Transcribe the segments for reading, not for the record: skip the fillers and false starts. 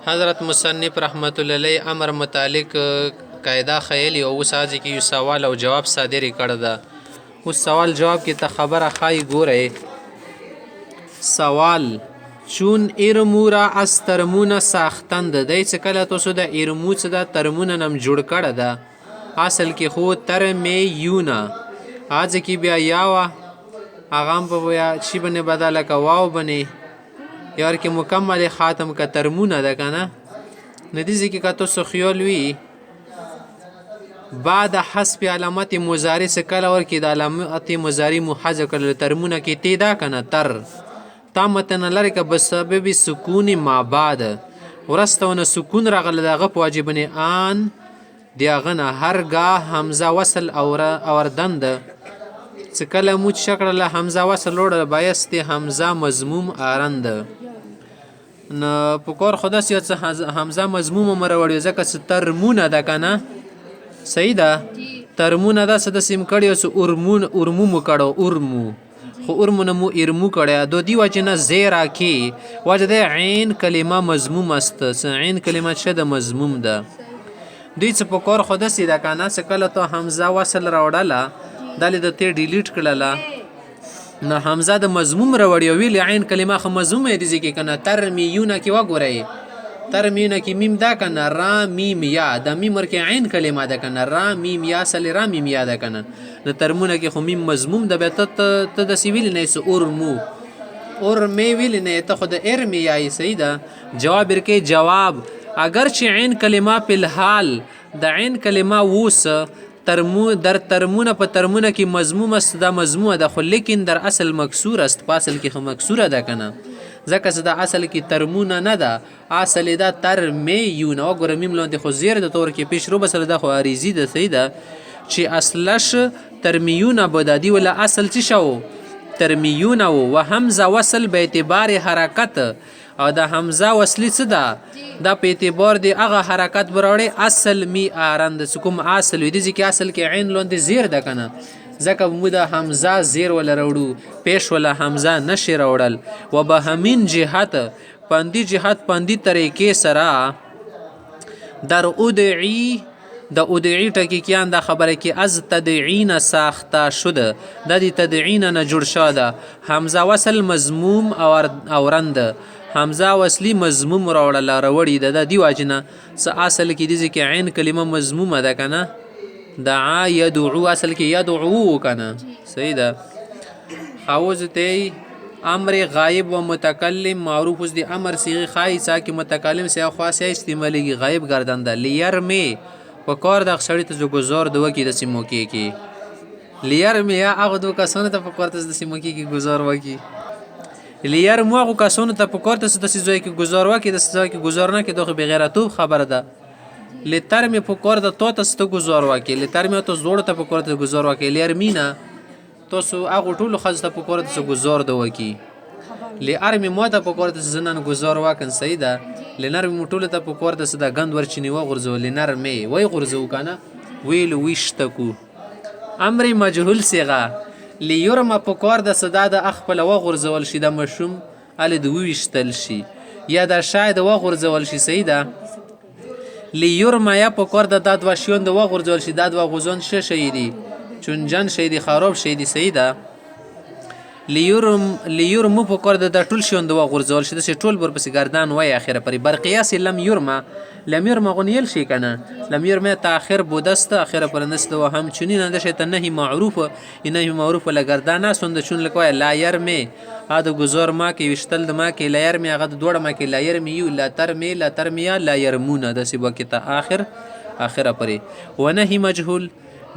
حضرت مصنف رحمت الله علیه امر متعلق قاعده خیلی او اوس आज کې یو سوال او جواب صادری کړی ده. اوس سوال جواب کې ته خبره خای ګوره. سوال چون ایرمورا از ترمونه ساختن ده دی څه کله تاسو د ایرمو څه د ترمونه نم جوړ کړی ده اصل کې خو ترمیونه आज کې بیا یاوه هغه هم په بیا چی باندې بدله که واو باندې یار کې مکمل خاتم که ترمونه ده که نه ندیزی که تاسو خیال وی بعد حسب علامت مضارع څه کله ورکې د علامت مضارع مو حذف کړل ترمونه کې تی ده که نه تر تا متن لري که بسبب سکون ما بعد ورستونه سکون راغله د هغه په واجب باندې آن د هغه نه هرګاه حمزه وصل اوردن ده څه کله مو چې کړله حمزه وصل وړه بایست حمزه مضموم آرند نه په کار خو داسې څه حمزه مضموم مو راوړي ځکه څه ترمونه ده که نه صحیح ده ترمونه ده څه داسې م کړي څه ارمو مو کړو ارمو خو ارمو نه مو ارمو کړی دو دی وجه نه زیرا کې وجه ده عین کلمه مضموم است عین کلمه څه ده مضموم ده دوی څه په کار خو داسې ده که نه څه کله ته حمزه وصل راوړله دالې د تی ډیلیټ کړله نه حمزه د مضموم راوړي او ویلې عین کلمه خو مضمومه دي ځکه که نه ترمیونه کې وګورئ ترمیونه کې میم ده که نه را میم یا د میم ورکې عین کلمه ده که نه را میم یا اصل را میم یا ده که نه د ترمونه کې خو میم مضموم ده بیا ته داسې ویلې نه یې ارمو ارمې ویلې نه ته خو د ارمې یایې صحیح ده جواب ورکې جواب اگر چې عین کلمه په الحال د عین کلمه ووس در ترمونه په ترمونه کې مضموم است دا مضمومه ده خو لیکن در اصل مکسور است په اصل کې خو مکسوره ده که نه ځکه چې دا اصل کې ترمونه نه ده اصل ده ترمیونه وګوره میم لاندې خو زیر د طور کې پیش رو بسره ده خو عریضي ده صحیح ده چې اصلش ترمیونه بدادي ولا اصل چې شو ترمیونه و همزه وصل به اعتبار حرکت او د حمزه وصلی څه ده دا په اعتبار د هغه حرکت براوړي اصل می آرند کوم اصل وي دي چې اصل کې عین لاندې زیر ده که نه ځکه مو د حمزه زیر ولا راوړو پیش ولا حمزه نشي راوړل و به همین جهت پندی جهت پندی طریقې سره در ادعی د ادعی ټکی کیان دا خبره کې از تدعین ساخته شده د دې تدعین نه جوړ شاده حمزه وصل مضموم اورند حمزه وصلی مضموم راوړی د دی واجنه څه اصل کې دي چې عین کلمه مضمومه ده که نه دعا یدعو اصل کې یدعو که نه صحیح ده خاوز تی امر غایب و متکلم معروف اوس دی امر صیغه خای سا کې متکلم سیا خاصه استعمالیږي غایب گردنده لیرمی په کار د سړی ته گزار د وکی د سیمو کې لیرمی یا هغه دو کسانو ته په کار ته د سیمو کې گزار وکی لیرمو هغه کسانو ته په کار ته د سیزوی کې گزار وکی د سیزوی کې گزار نه کې دغه بغیرتوب خبره ده لترمی په کار د تو ته گزار وکی لترمی ته زوړ ته په کار ته گزار وکی لیرمینا تاسو هغه ټولو ښځو ته په کار ته ګزار ده وکي لارمې ما ته په کار ته زنان ګزار وکن صحیح ده لنرمې مو ټولو ته په کار ته د ګند ورچینې وغورځو لنرمې وی غورځو که نه ویل ویشتکو امر مجهول صیغه لیرمه په کار د صدا د خپله وغورځول شي د مشوم هلې د وویشتل شي یا د شاید وغورځول شي صحیح ده لیرمه یا په کار د دا دوه شیان د وغورځول شي دا دوه غوزان شه شی دي چون جن شیدی خراب شیدی صحیح ده لیورمو په کار د ټول شیون د غورځول شي د ټول بر پس گردان وای اخره پرې بر قیاس لم یرما غنیل شي کنه لم یرما تاخر بودست اخره پر نست و هم چنین نه شي ته نه معروف ولا گردان سند چون لکوای لا یرمی هدا گزار ما کې وشتل د ما کې لا یرمی هغه دوړه ما کې لا یرمی یو لا ترمیا لا یرمون د سی وکته اخره پرې و نه مجهول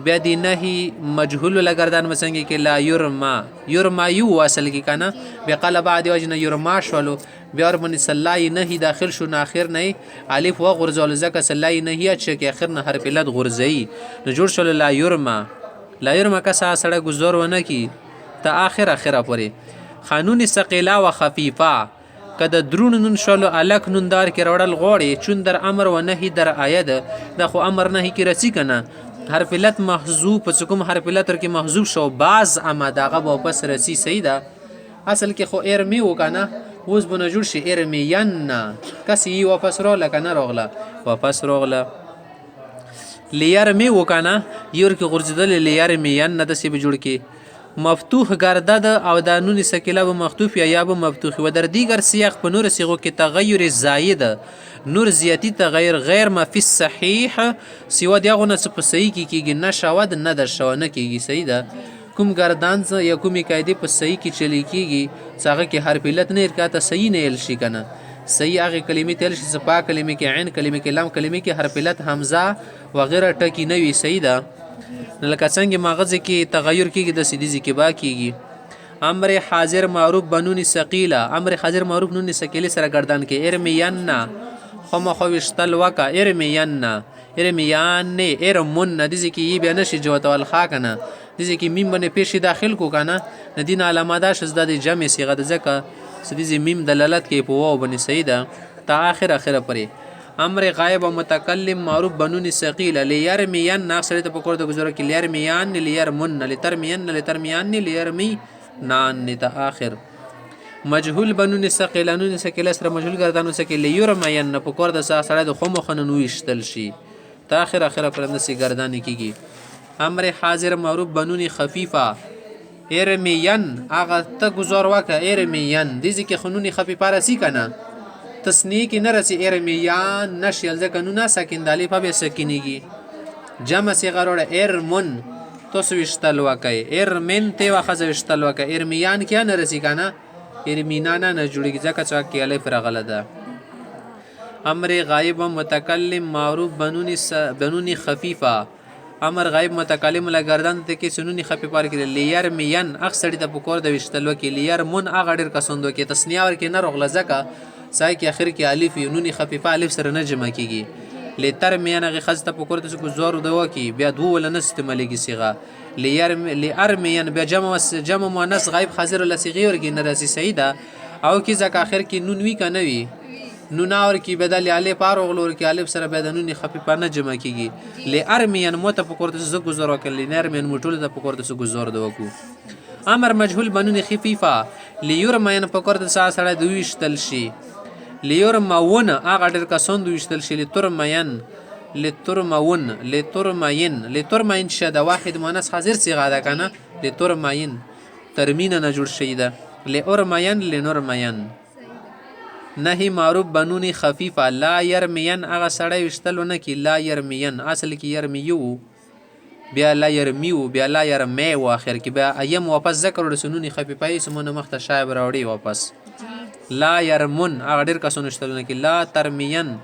بیا دی نهی مجهول لگردان مسنگی که لا یرما یو اصل کی کنه بیا قال بعد وجه نه یرما شولو بیا من سلای نهی داخل شو اخر نه الف و غرزول زکه سلای نهی چې کی اخر نه حرف علت غرزی نو جوړ شول لا یرما کسا سړی گزار ونه کی تا اخره پوری قانون ثقيله و خفيفه کده درون نون شلو الک نون دار کې راوړل غوړي چون در امر و نهی در آید د خو امر نهی کې رسی کنه حرف علت محذوف پس کوم حرف علت کې محذوف شو باز اما دغه واپس رسی صحیح ده اصل کې خو ارمی وکنه اوس به نه جوړ شي ارمیین کس یې واپس راغله که نه راغله واپس راغله لیرمی و که نه یور کې غورځېدلې لیرمیین داسې به جوړ کې مفتوح گردد او دا نون سکیله به مخطوف یا به مفتوح و در دیگر سیاق په نور صيغو کې تغیر زاید نور زیاتی تغیر غیر ما فی الصحیح سوا دیغه نه په صحیح کې کېږي نه شود نه در شو نه کېږي صحیح ده کوم گردان یا کومې قاعدې په صحیح کې چلی کېږي چې هغه کې حرف علت نه ارکاته صحیح نه ایل شي که نه صحیح هغې کلمې ته ایل شي چې په کلمې کې عین کلمې کې لام کلمې کې حرف علت حمزه وغیره ټکي نه وي صحیح ده لکه څنګه مغزه کې تغیر کېږي د سیدیزي کې با کېږي امر حاضر معروف بنون ثقیله امر حاضر معروف نون ثقیله سره گردان کې ارمیان خمخو وشتل وکا ارمیان ارمیان ارمون دځي کې یی بیا نشي جوته والخا کنه دځي کې میم باندې پیش داخل کو کنه ندین علامه دا شز د جمع صيغه د ځکه سديزي میم دلالت کې په واو باندې صحیح ده تا اخره پرې امر غایب و متکلم معروف بنون ثقیله لیرمیان ناصر ته پکور د گزاره کې لیرمیان لیرمن لترمیان لترمیان لیرمی نان تا اخر مجهول بنون ثقیله نون ثقیله سره مجهول گردانو سکه لیرمیان پکور د سره د خمو خنن وشتل شي تا اخره پرند سي گردان کیږي امر حاضر معروف بنون خفیفه ارمیان هغه ته گزار وکه ارمیان دځي کې خنونی خفیفه راسي کنه تصنیه کې نه رسي ارمیان نشیل ځکه نونه ساکن د الف به سکینېږي جمع صيغه وروړه ارمن تاسو وشتل وکئ ارمن ته واخذ وشتل وکئ ارمیان کې نه رسي کنه ارمینا نه جوړیږي ځکه چې کې الف راغله ده امر غایب متکلم معروف بنون خفیفه امر غایب متکلم لګردان ته کې سنونی خفیفه کې لیرمیان اکثر د پکور د وشتل وکئ لیرمن اغه ډیر کسوندو کې تسنیه ور کې نه رغله ځکه سای کې اخر کې الف نونی خفیفه الف سره نه جمع کیږي لترمیان هغه خزته په کور ته کو زور دوا کی بیا دو ولا نه استعمالېږي صيغه لارمیان بیا جمع مؤنث غایب حاضر له صيغه ورګي نه راسي صحیح ده او کې ځکه اخر کې نون وی کنه وی نون اور کې بدل الف پاروغلور کې الف سره بیا د نونی خفیفه نه جمع کیږي لارمیان مت په کور ته ز گزار وکړي نرمیان مټول د په کور ته گزار دوا کو امر مجهول بنون خفیفه لیرمیان په کور ته سره دویشتل شي لیرمون هغه ډېر کسان دویشتل شي لترمین شه د واحد مؤنث حاضر صيغه ده کنه لترمین ترمین نه جوړ شي ده لارمین لنرمین نهی معروف بنون خفیفه لا یرمین هغه سړی وشتل نه کی لا یرمین اصل کې یرمیو بیا لا یرمیو بیا لا یرمی و اخر کې بیا ایم واپس ذکر رسونی خفیفه سمونه مخته شایب راوړي واپس لا يرمن هغه ډیر کسونه شتلونه کې لا ترمین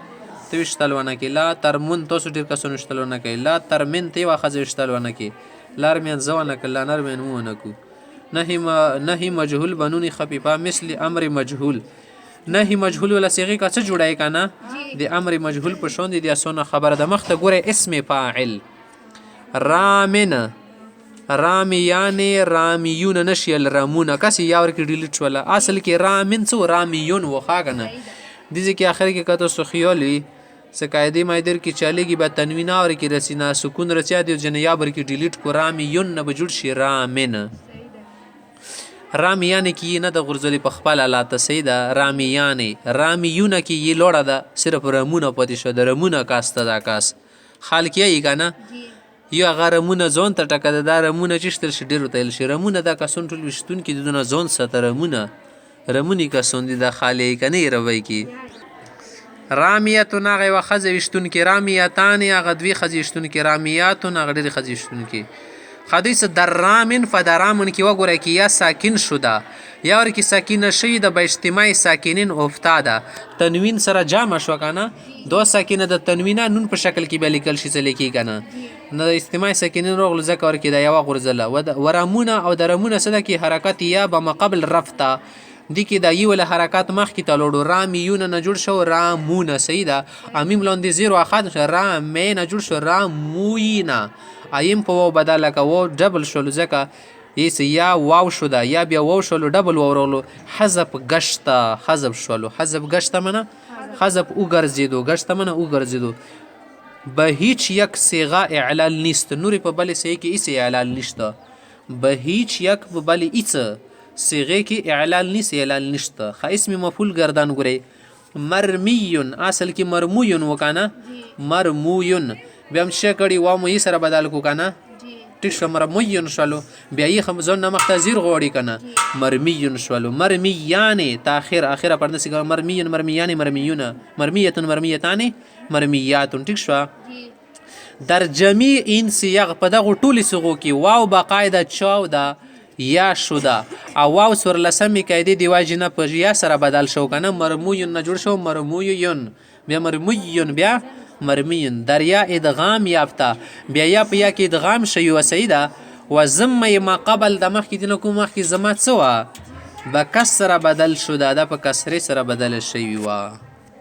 تو شتلونه کې لا ترمن تاسو ډیر کسونه شتلونه کې لا ترمن تی واخذ شتلونه کې لارمین زونه کې لا نرمین مونه کو نهی مجهول بنون خفیفه مثل امر مجهول نهی مجهول ولا صيغه کا څه جوړای کنه د امر مجهول په شون دي اسونه خبره د مخته ګوره اسم فاعل رامن رامیان رامیون نشیل رامونه کسی یاور کې ډیلیټ شول اصل کې رامن څو رامیون وخاګنه دځي کې اخر کې کته سخیالي سقاعده مایدر کې چاليږي به تنوین اور کې رسینا سکون رچا دی جنیابر کې ډیلیټ کو رامیون نه بجوړ شي رامن رامیان کې نه د غرزلی په خپل الاته سیدا رامیان رامیون کې یې لوړه ده صرف رامونه پاتې شو د رامونه کاسته دا کاس خال کې کنه یو غرمونه ځون ته ټکه د رمونه چشتل شي ډیرو تل شي رمونه د کسون ټول وشتون کې دونه ځون ست رمونه رمونی کسون دي د خالی کني روي کې رامیتون هغه وخذ وشتون کې رامیتان هغه دوی خزیشتون کې رامیاتون هغه ډیر خزیشتون کې حدیث درامن فدرامن کې وګوره کې یا ساکن شودا یا ور کې ساکینه شوی د به اجتماعي ساکنین افتاده تنوین سره جامع شو کنه دو ساکنه د تنوینا نون په شکل کې به لیکل شي څه لیکي کنه نه اجتماعي ساکنین روغل ذکر کې دا یو غرزله ورامونه او درمونه صدا کې حرکت یا به مقابل رفته دي کې دا یو له حرکات مخ کې تلوړو رامیون نه جوړ شو رامونه سیدا امیم لاندې زیرو اخذ رامین نه جوړ شو راموینا ایم په واو بدل کا و ډبل شول ځکه ایس یا واو شو دا یا بیا واو شول ډبل ورولو حذف گشت حذف شول حذف گشت منه حذف او ګرځیدو گشت منه او ګرځیدو به هیڅ یک صيغه اعلان نیست نور په بل سي کې ایس اعلان نشته به هیڅ یک په بل ایس صيغه کې اعلال نیس اعلال نشته خا اسم مفعول گردان ګورئ مرمیون اصل کې مرمویون وکانه مرمویون بیا هم شه کړي واو مو یې سره بدل کو کنه ټیک شو مرمیون شولو بیا یې خمزون نه مخته زیر غوړي کنه مرمیون شولو مرمیان تاخير اخره پرده سیګه مرمیون مرمیان مرمیون مرمیتون مرمیتان مرمیات ټیک شو در جميع این سیاق په دغه ټولي صيغو کې واو باقاعده چاو ده یا شوده او واو سور لسمې قاعدې دی واجنه په یا سره بدل شو کنه مرمویون نه جوړ شو مرمویون بیا مرمویون بیا مرمیون دریا ادغام یافته بیا یا په یا کې ادغام شوی و سیده و ضم ما قبل د مخکې دینه کوم مخکې زما څه وه به کسره بدل شو ده په کسرې سره بدل شوی وه